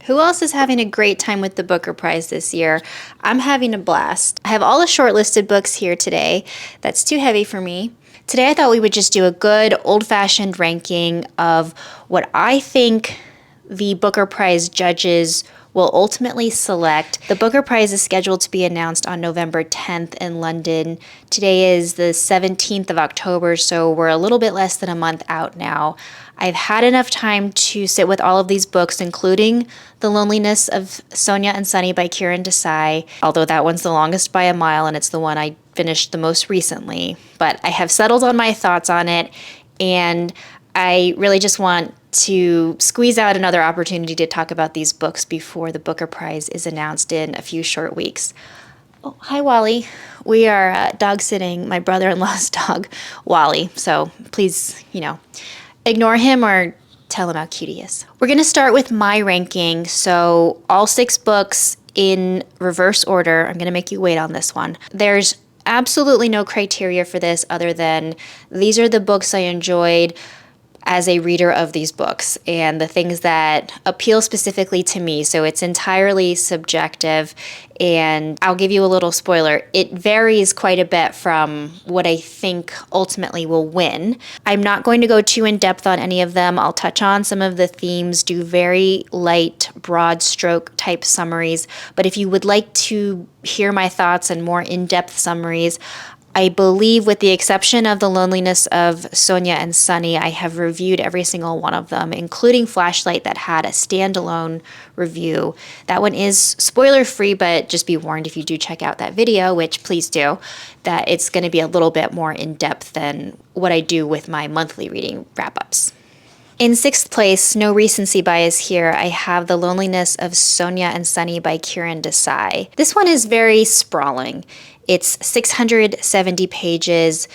Who else is having a great time with the Booker Prize this year? I'm having a blast. I have all the shortlisted books here today. That's too heavy for me. Today I thought we would just do a good old-fashioned ranking of what I think the Booker Prize judges will ultimately select. The Booker Prize is scheduled to be announced on November 10th in London. Today is the 17th of October, so we're a little bit less than a month out now. I've had enough time to sit with all of these books, including The Loneliness of Sonia and Sunny by Kiran Desai, although that one's the longest by a mile and it's the one I finished the most recently. But I have settled on my thoughts on it, and I really just want to squeeze out another opportunity to talk about these books before the Booker Prize is announced in a few short weeks. Oh, hi, Wally. We are dog sitting my brother-in-law's dog, Wally. So please, ignore him or tell him how cute he is. We're going to start with my ranking. So all 6 books in reverse order. I'm going to make you wait on this one. There's absolutely no criteria for this other than these are the books I enjoyed as a reader of these books and the things that appeal specifically to me. So it's entirely subjective, and I'll give you a little spoiler. It varies quite a bit from what I think ultimately will win. I'm not going to go too in depth on any of them. I'll touch on some of the themes, do very light, broad stroke type summaries. But if you would like to hear my thoughts and more in-depth summaries, I believe with the exception of The Loneliness of Sonia and Sunny, I have reviewed every single one of them, including Flashlight that had a standalone review. That one is spoiler-free, but just be warned if you do check out that video, which please do, that it's going to be a little bit more in-depth than what I do with my monthly reading wrap-ups. In 6th place, no recency bias here, I have The Loneliness of Sonia and Sunny by Kiran Desai. This one is very sprawling. It's 670 pages.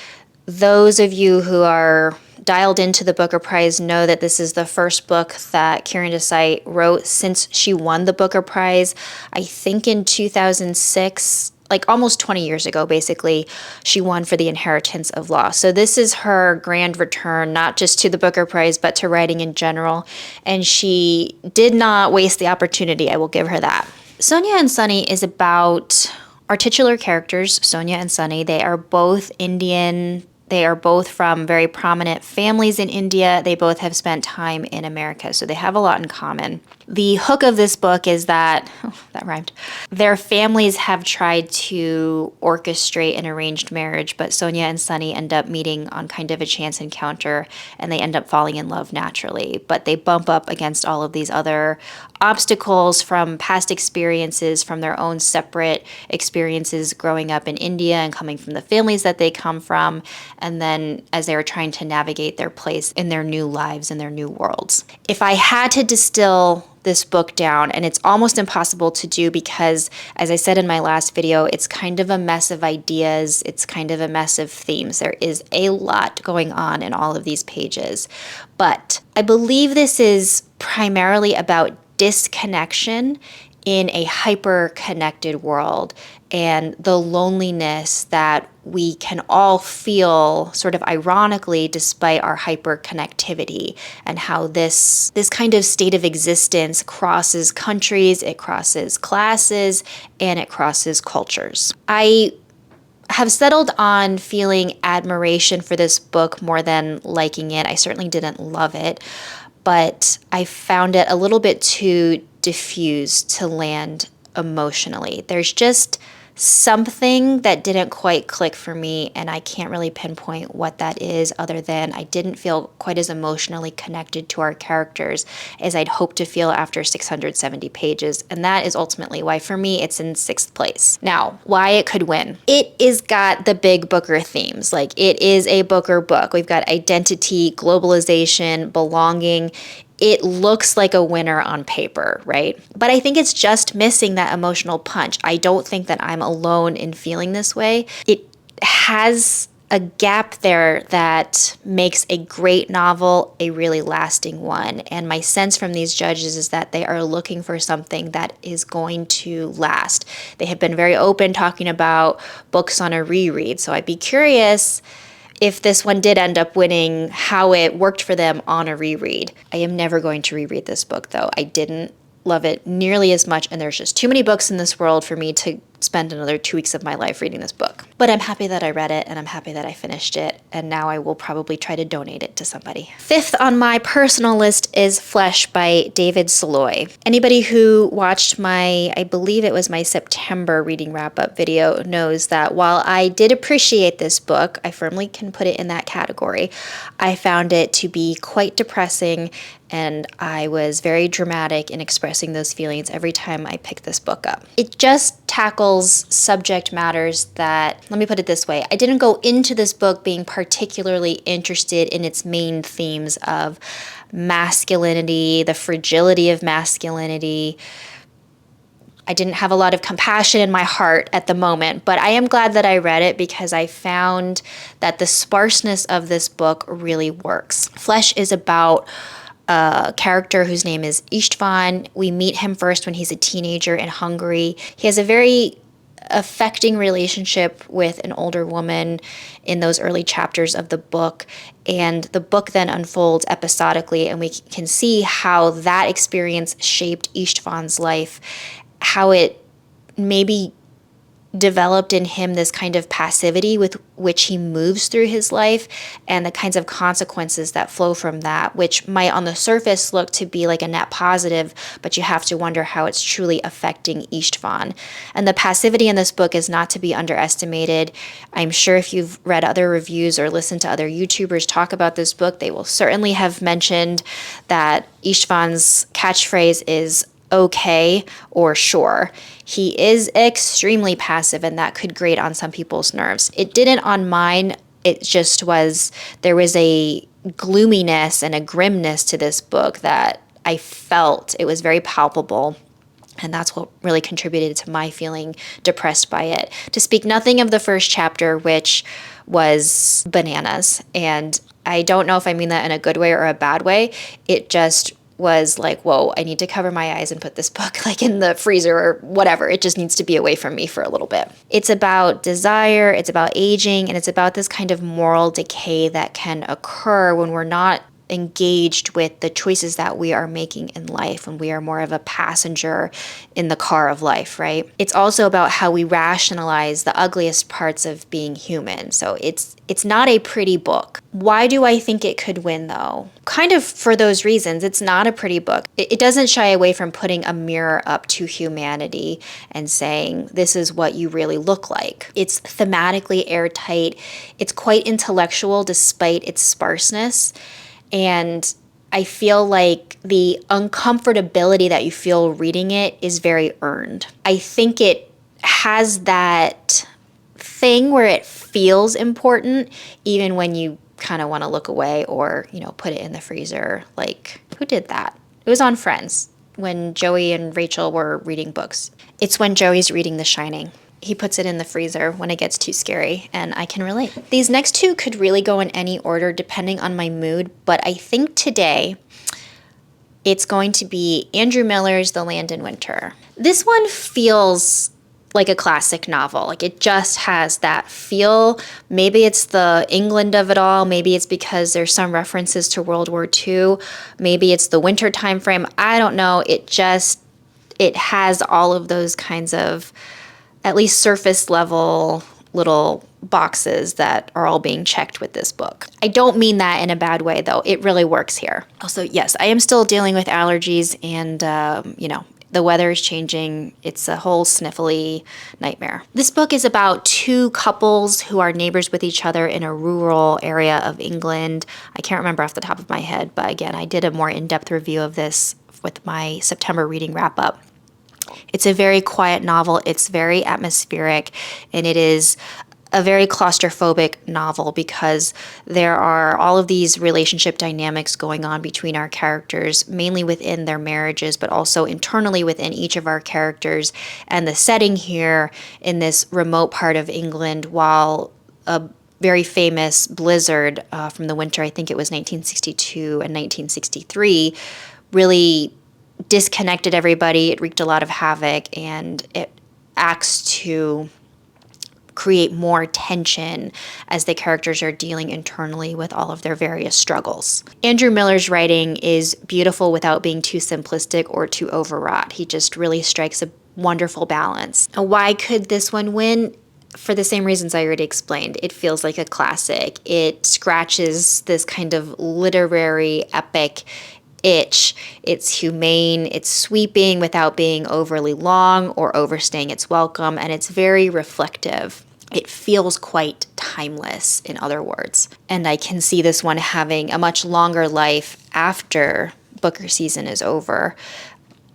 Those of you who are dialed into the Booker Prize know that this is the first book that Kiran Desai wrote since she won the Booker Prize. I think in 2006, like almost 20 years ago, basically, she won for The Inheritance of Law. So this is her grand return, not just to the Booker Prize, but to writing in general. And she did not waste the opportunity, I will give her that. Sonia and Sunny is about our titular characters, Sonia and Sunny. They are both Indian. They are both from very prominent families in India. They both have spent time in America, so they have a lot in common. The hook of this book is that, that rhymed, their families have tried to orchestrate an arranged marriage, but Sonia and Sunny end up meeting on kind of a chance encounter, and they end up falling in love naturally. But they bump up against all of these other obstacles from past experiences, from their own separate experiences growing up in India and coming from the families that they come from, and then as they were trying to navigate their place in their new lives and their new worlds. If I had to distill this book down, and it's almost impossible to do because, as I said in my last video, it's kind of a mess of ideas, it's kind of a mess of themes. There is a lot going on in all of these pages. But I believe this is primarily about disconnection in a hyper-connected world and the loneliness that we can all feel sort of ironically despite our hyper-connectivity, and how this kind of state of existence crosses countries, it crosses classes, and it crosses cultures. I have settled on feeling admiration for this book more than liking it. I certainly didn't love it, but I found it a little bit too diffuse to land emotionally. There's just something that didn't quite click for me, and I can't really pinpoint what that is other than I didn't feel quite as emotionally connected to our characters as I'd hoped to feel after 670 pages, and that is ultimately why for me it's in 6th place. Now, why it could win. It is got the big Booker themes. Like, it is a Booker book. We've got identity, globalization, belonging. It looks like a winner on paper, right? But I think it's just missing that emotional punch. I don't think that I'm alone in feeling this way. It has a gap there that makes a great novel a really lasting one. And my sense from these judges is that they are looking for something that is going to last. They have been very open talking about books on a reread. So I'd be curious if this one did end up winning, how it worked for them on a reread. I am never going to reread this book, though. I didn't love it nearly as much, and there's just too many books in this world for me to spend another 2 weeks of my life reading this book. But I'm happy that I read it, and I'm happy that I finished it, and now I will probably try to donate it to somebody. Fifth on my personal list is Flesh by David Saloy. Anybody who watched I believe it was my September reading wrap-up video, knows that while I did appreciate this book, I firmly can put it in that category, I found it to be quite depressing, and I was very dramatic in expressing those feelings every time I picked this book up. It just tackles subject matters that, let me put it this way, I didn't go into this book being particularly interested in its main themes of masculinity, the fragility of masculinity. I didn't have a lot of compassion in my heart at the moment, but I am glad that I read it because I found that the sparseness of this book really works. Flesh is about a character whose name is Istvan. We meet him first when he's a teenager in Hungary. He has a very affecting relationship with an older woman in those early chapters of the book, and the book then unfolds episodically, and we can see how that experience shaped Istvan's life, how it maybe developed in him this kind of passivity with which he moves through his life, and the kinds of consequences that flow from that, which might on the surface look to be like a net positive, but you have to wonder how it's truly affecting Istvan. And the passivity in this book is not to be underestimated. I'm sure if you've read other reviews or listened to other YouTubers talk about this book, they will certainly have mentioned that Istvan's catchphrase is okay or sure. He is extremely passive, and that could grate on some people's nerves. It didn't on mine. It just was, there was a gloominess and a grimness to this book that I felt. It was very palpable. And that's what really contributed to my feeling depressed by it. To speak nothing of the first chapter, which was bananas. And I don't know if I mean that in a good way or a bad way. It just was like, whoa, I need to cover my eyes and put this book like in the freezer or whatever. It just needs to be away from me for a little bit. It's about desire, it's about aging, and it's about this kind of moral decay that can occur when we're not engaged with the choices that we are making in life, when we are more of a passenger in the car of life, right? It's also about how we rationalize the ugliest parts of being human. So it's not a pretty book. Why do I think it could win though? Kind of for those reasons. It's not a pretty book. It doesn't shy away from putting a mirror up to humanity and saying, this is what you really look like. It's thematically airtight. It's quite intellectual despite its sparseness. And I feel like the uncomfortability that you feel reading it is very earned. I think it has that thing where it feels important even when you kind of want to look away or, put it in the freezer. Like, who did that? It was on Friends when Joey and Rachel were reading books. It's when Joey's reading The Shining. He puts it in the freezer when it gets too scary, and I can relate. These next two could really go in any order depending on my mood, but I think today it's going to be Andrew Miller's The Land in Winter. This one feels like a classic novel. Like, it just has that feel. Maybe it's the England of it all. Maybe it's because there's some references to World War II. Maybe it's the winter time frame. I don't know. It has all of those kinds of at least surface level little boxes that are all being checked with this book. I don't mean that in a bad way, though. It really works here. Also, yes, I am still dealing with allergies, and, the weather is changing. It's a whole sniffly nightmare. This book is about two couples who are neighbors with each other in a rural area of England. I can't remember off the top of my head, but again, I did a more in-depth review of this with my September reading wrap-up. It's a very quiet novel. It's very atmospheric, and it is a very claustrophobic novel because there are all of these relationship dynamics going on between our characters, mainly within their marriages, but also internally within each of our characters. And the setting here in this remote part of England, while a very famous blizzard from the winter, I think it was 1962 and 1963, really disconnected everybody. It wreaked a lot of havoc, and it acts to create more tension as the characters are dealing internally with all of their various struggles. Andrew Miller's writing is beautiful without being too simplistic or too overwrought. He just really strikes a wonderful balance. Why could this one win? For the same reasons I already explained. It feels like a classic. It scratches this kind of literary epic itch. It's humane, it's sweeping without being overly long or overstaying its welcome, and it's very reflective. It feels quite timeless, in other words. And I can see this one having a much longer life after Booker season is over,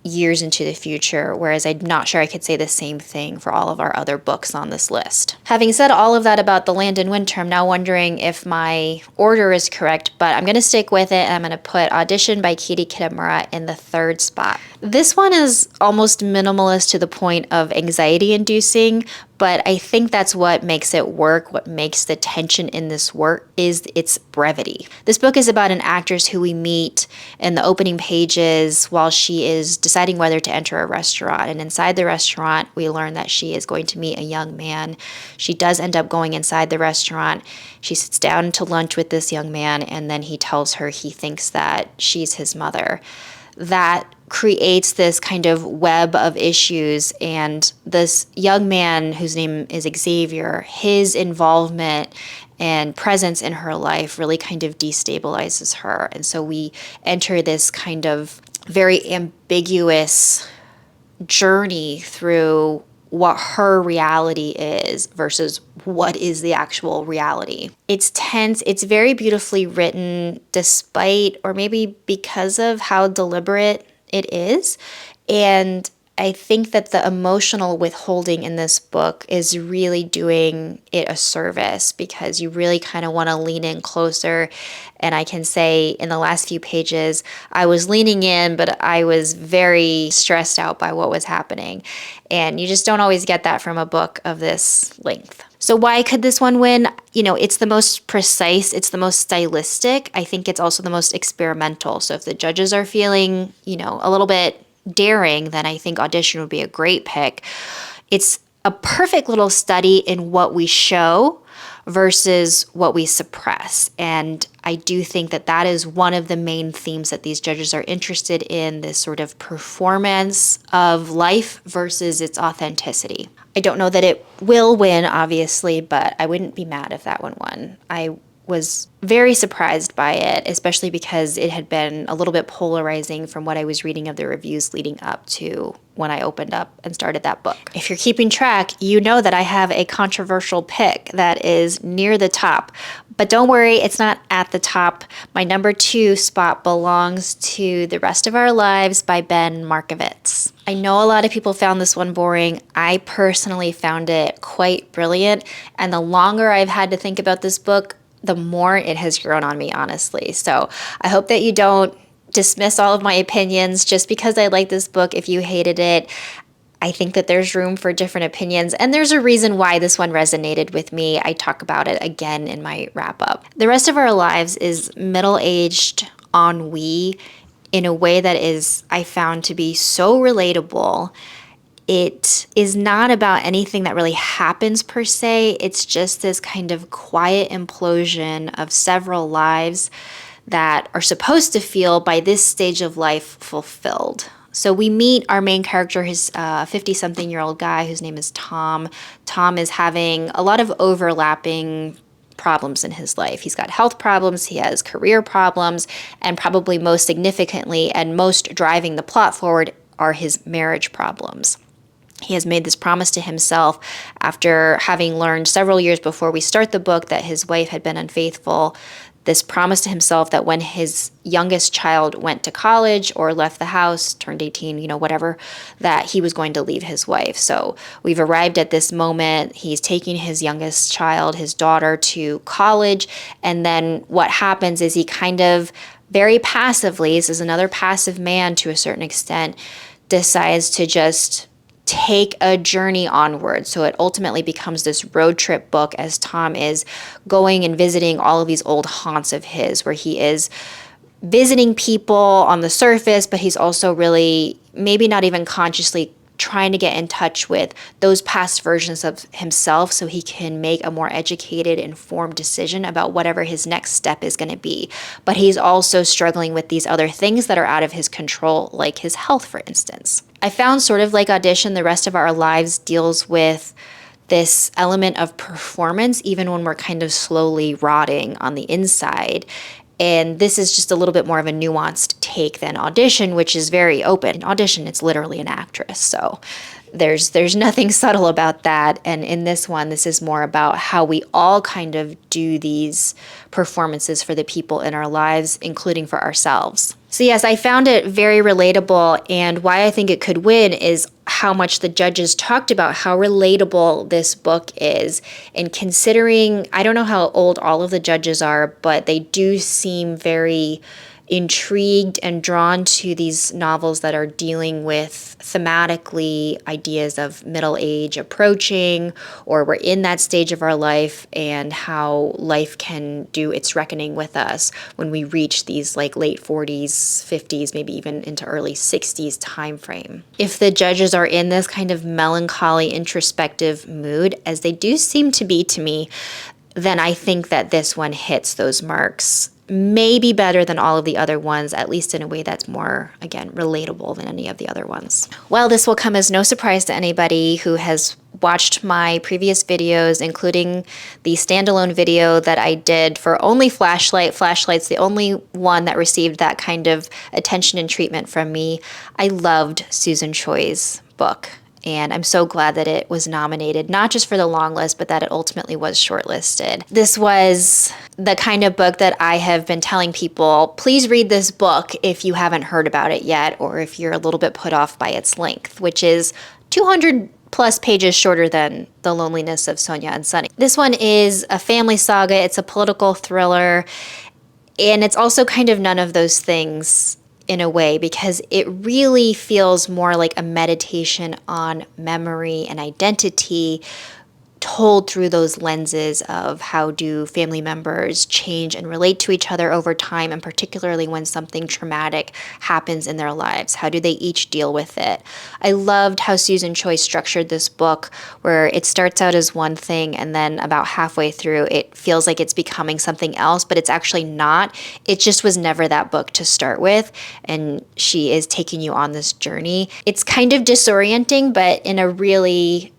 years into the future, whereas I'm not sure I could say the same thing for all of our other books on this list. Having said all of that about The Land in Winter, I'm now wondering if my order is correct, but I'm going to stick with it, and I'm going to put Audition by Katie Kitamura in the third spot. This one is almost minimalist to the point of anxiety-inducing, but I think that's what makes it work. What makes the tension in this work is its brevity. This book is about an actress who we meet in the opening pages while she is deciding whether to enter a restaurant. And inside the restaurant, we learn that she is going to meet a young man. She does end up going inside the restaurant. She sits down to lunch with this young man, and then he tells her he thinks that she's his mother. That creates this kind of web of issues, and this young man whose name is Xavier, his involvement and presence in her life really kind of destabilizes her. And so we enter this kind of very ambiguous journey through what her reality is versus what is the actual reality. It's tense, it's very beautifully written despite, or maybe because of how deliberate it is. And I think that the emotional withholding in this book is really doing it a service, because you really kind of want to lean in closer. And I can say in the last few pages, I was leaning in, but I was very stressed out by what was happening. And you just don't always get that from a book of this length. So why could this one win? You know, it's the most precise, it's the most stylistic. I think it's also the most experimental. So if the judges are feeling, a little bit daring, then I think Audition would be a great pick. It's a perfect little study in what we show versus what we suppress. And I do think that that is one of the main themes that these judges are interested in, this sort of performance of life versus its authenticity. I don't know that it will win, obviously, but I wouldn't be mad if that one won. I was very surprised by it, especially because it had been a little bit polarizing from what I was reading of the reviews leading up to when I opened up and started that book. If you're keeping track, you know that I have a controversial pick that is near the top. But don't worry, it's not at the top. My number 2 spot belongs to The Rest of Our Lives by Ben Markovitz. I know a lot of people found this one boring. I personally found it quite brilliant. And the longer I've had to think about this book, the more it has grown on me, honestly. So I hope that you don't dismiss all of my opinions just because I like this book. If you hated it, I think that there's room for different opinions, and there's a reason why this one resonated with me. I talk about it again in my wrap up. The Rest of Our Lives is middle-aged ennui in a way that is, I found to be so relatable. It is not about anything that really happens per se. It's just this kind of quiet implosion of several lives that are supposed to feel by this stage of life fulfilled. So we meet our main character, his 50-something-year-old guy whose name is Tom. Tom is having a lot of overlapping problems in his life. He's got health problems, he has career problems, and probably most significantly and most driving the plot forward are his marriage problems. He has made this promise to himself after having learned several years before we start the book that his wife had been unfaithful. This promise to himself that when his youngest child went to college or left the house, turned 18, whatever, that he was going to leave his wife. So we've arrived at this moment. He's taking his youngest child, his daughter, to college. And then what happens is he kind of very passively, this is another passive man to a certain extent, decides to just take a journey onward. So it ultimately becomes this road trip book as Tom is going and visiting all of these old haunts of his, where he is visiting people on the surface, but he's also really maybe not even consciously trying to get in touch with those past versions of himself so he can make a more educated, informed decision about whatever his next step is going to be. But he's also struggling with these other things that are out of his control, like his health, for instance. I found sort of like Audition, the rest of our lives deals with this element of performance, even when we're kind of slowly rotting on the inside. And this is just a little bit more of a nuanced take than Audition, which is very open. In Audition, it's literally an actress. So there's nothing subtle about that. And in this one, this is more about how we all kind of do these performances for the people in our lives, including for ourselves. So yes, I found it very relatable, and why I think it could win is how much the judges talked about how relatable this book is. And considering, I don't know how old all of the judges are, but they do seem very intrigued and drawn to these novels that are dealing with thematically ideas of middle age approaching, or we're in that stage of our life, and how life can do its reckoning with us when we reach these like late 40s, 50s, maybe even into early 60s time frame. If the judges are in this kind of melancholy, introspective mood, as they do seem to be to me, then I think that this one hits those marks maybe better than all of the other ones, at least in a way that's more, again, relatable than any of the other ones. Well, this will come as no surprise to anybody who has watched my previous videos, including the standalone video that I did for only Flashlight. Flashlight's the only one that received that kind of attention and treatment from me. I loved Susan Choi's book, and I'm so glad that it was nominated, not just for the long list, but that it ultimately was shortlisted. This was the kind of book that I have been telling people, please read this book if you haven't heard about it yet, or if you're a little bit put off by its length, which is 200 plus pages shorter than The Loneliness of Sonia and Sonny. This one is a family saga, it's a political thriller, and it's also kind of none of those things in a way, because it really feels more like a meditation on memory and identity, told through those lenses of how do family members change and relate to each other over time, and particularly when something traumatic happens in their lives. How do they each deal with it? I loved how Susan Choi structured this book, where it starts out as one thing and then about halfway through it feels like it's becoming something else, but it's actually not. It just was never that book to start with, and she is taking you on this journey. It's kind of disorienting, but in a really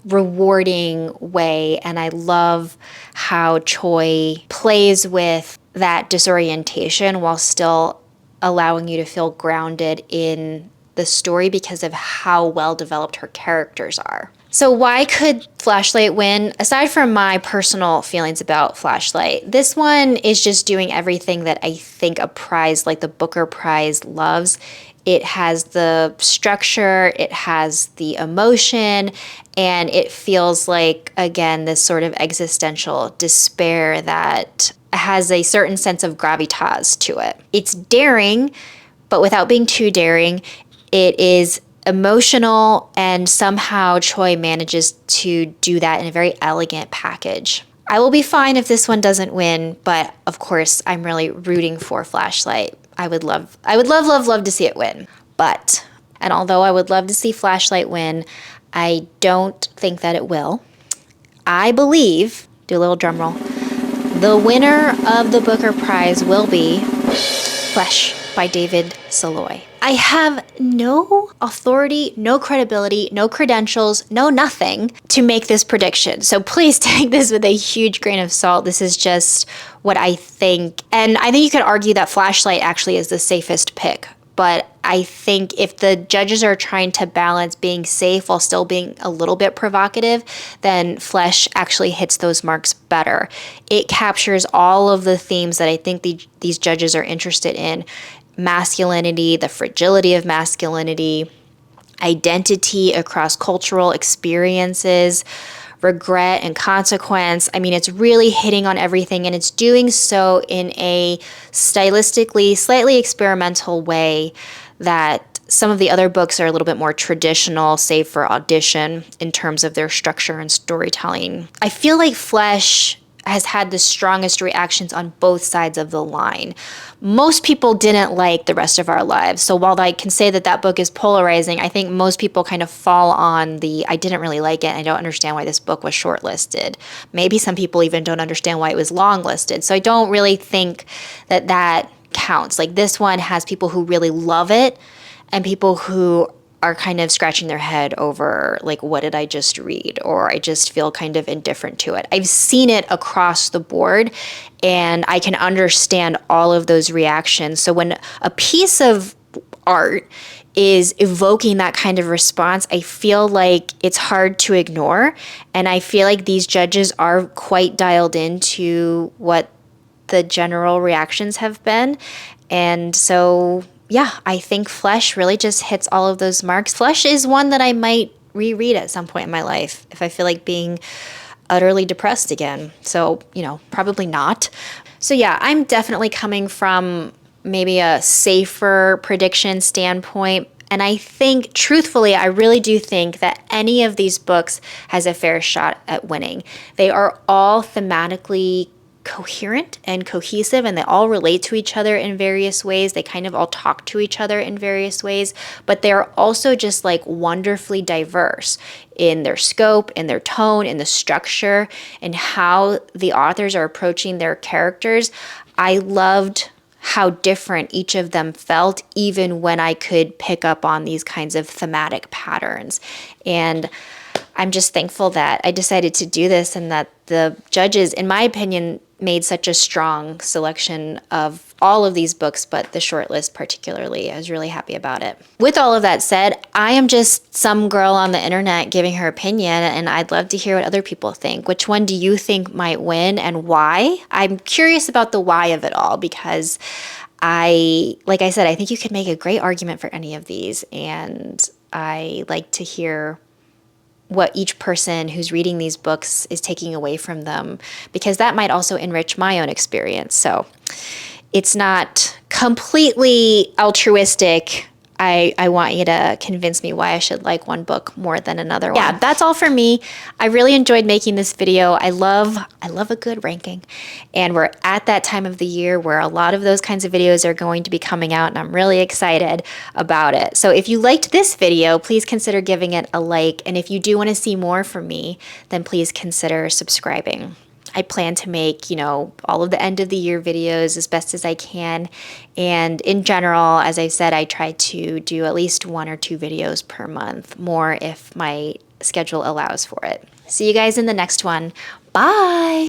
rewarding way, and I love how Choi plays with that disorientation while still allowing you to feel grounded in the story because of how well developed her characters are. So why could Flashlight win? Aside from my personal feelings about Flashlight, this one is just doing everything that I think a prize like the Booker Prize loves. It has the structure, it has the emotion, and it feels like, again, this sort of existential despair that has a certain sense of gravitas to it. It's daring, but without being too daring. It is emotional, and somehow Choi manages to do that in a very elegant package. I will be fine if this one doesn't win, but of course, I'm really rooting for Flashlight. I would love to see it win. But, and although I would love to see Flashlight win, I don't think that it will. I believe, do a little drum roll, the winner of the Booker Prize will be Flesh by David Saloy. I have no authority, no credibility, no credentials, no nothing to make this prediction. So please take this with a huge grain of salt. This is just what I think. And I think you could argue that Flashlight actually is the safest pick. But I think if the judges are trying to balance being safe while still being a little bit provocative, then Flesh actually hits those marks better. It captures all of the themes that I think these judges are interested in. Masculinity, the fragility of masculinity, identity across cultural experiences, regret and consequence. I mean, it's really hitting on everything, and it's doing so in a stylistically slightly experimental way that some of the other books are a little bit more traditional, save for Audition, in terms of their structure and storytelling. I feel like Flesh has had the strongest reactions on both sides of the line. Most people didn't like The Rest of Our Lives. So while I can say that that book is polarizing, I think most people kind of fall on the, I didn't really like it, and I don't understand why this book was shortlisted. Maybe some people even don't understand why it was longlisted. So I don't really think that that counts. Like, this one has people who really love it and people who are kind of scratching their head over, like, what did I just read? Or I just feel kind of indifferent to it. I've seen it across the board, and I can understand all of those reactions. So when a piece of art is evoking that kind of response, I feel like it's hard to ignore. And I feel like these judges are quite dialed into what the general reactions have been. And so, yeah, I think Flesh really just hits all of those marks. Flesh is one that I might reread at some point in my life if I feel like being utterly depressed again. So, probably not. So yeah, I'm definitely coming from maybe a safer prediction standpoint. And I think, truthfully, I really do think that any of these books has a fair shot at winning. They are all thematically coherent and cohesive, and they all relate to each other in various ways. They kind of all talk to each other in various ways, but they're also just like wonderfully diverse in their scope, in their tone, in the structure, and how the authors are approaching their characters. I loved how different each of them felt, even when I could pick up on these kinds of thematic patterns. And I'm just thankful that I decided to do this, and that the judges, in my opinion, made such a strong selection of all of these books, but the shortlist particularly. I was really happy about it. With all of that said, I am just some girl on the internet giving her opinion, and I'd love to hear what other people think. Which one do you think might win, and why? I'm curious about the why of it all, because like I said, I think you could make a great argument for any of these, and I like to hear what each person who's reading these books is taking away from them, because that might also enrich my own experience. So it's not completely altruistic. I want you to convince me why I should like one book more than another one. Yeah, that's all for me. I really enjoyed making this video. I love a good ranking. And we're at that time of the year where a lot of those kinds of videos are going to be coming out, and I'm really excited about it. So if you liked this video, please consider giving it a like. And if you do want to see more from me, then please consider subscribing. I plan to make, all of the end of the year videos as best as I can. And in general, as I said, I try to do at least 1 or 2 videos per month, more if my schedule allows for it. See you guys in the next one. Bye.